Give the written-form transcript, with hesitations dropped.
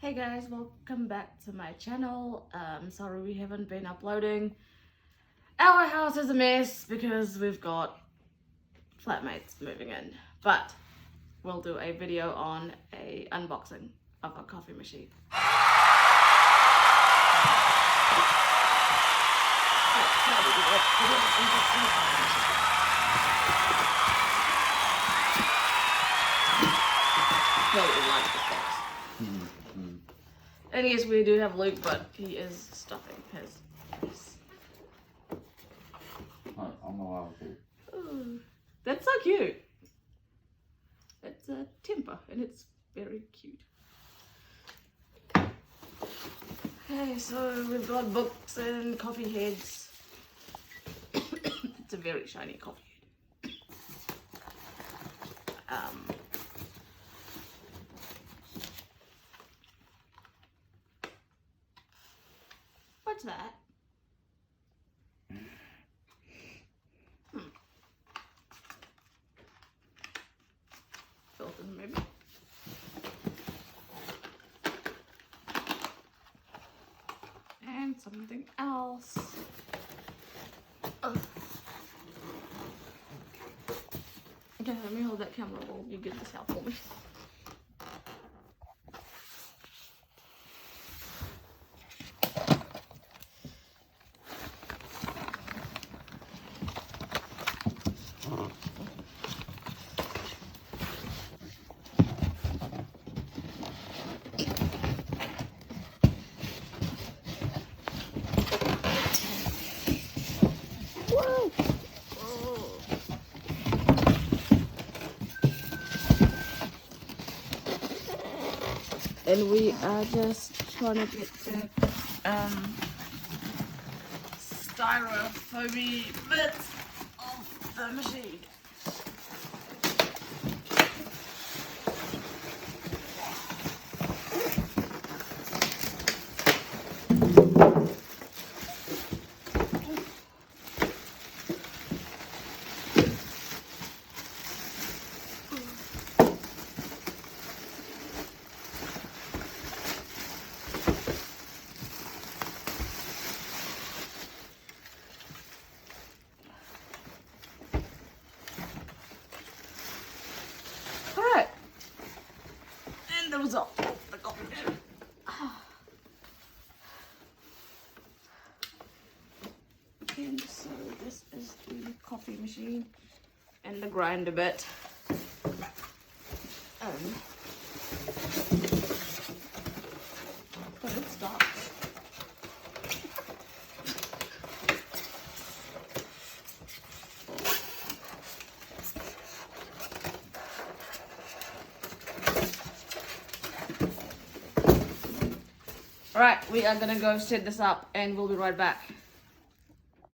Hey guys, welcome back to my channel. Sorry we haven't been uploading. Our house is a mess because we've got flatmates moving in, but we'll do a video on a unboxing of a coffee machine. Nobody likes this box. And yes, we do have Luke, but he is stuffing his face. I'm allowed to. Ooh, that's so cute. It's a temper and it's very cute. Okay, so we've got books and coffee heads. It's a very shiny coffee head. What's that? Filter maybe. And something else. Oh. Okay, let me hold that camera while you get this out for me. And we are just trying to get the styrofoamy bits of the machine. Alright, and the result. The coffee machine. And so this is the coffee machine and the grinder bit. But it stops. Alright, we are gonna go set this up and we'll be right back.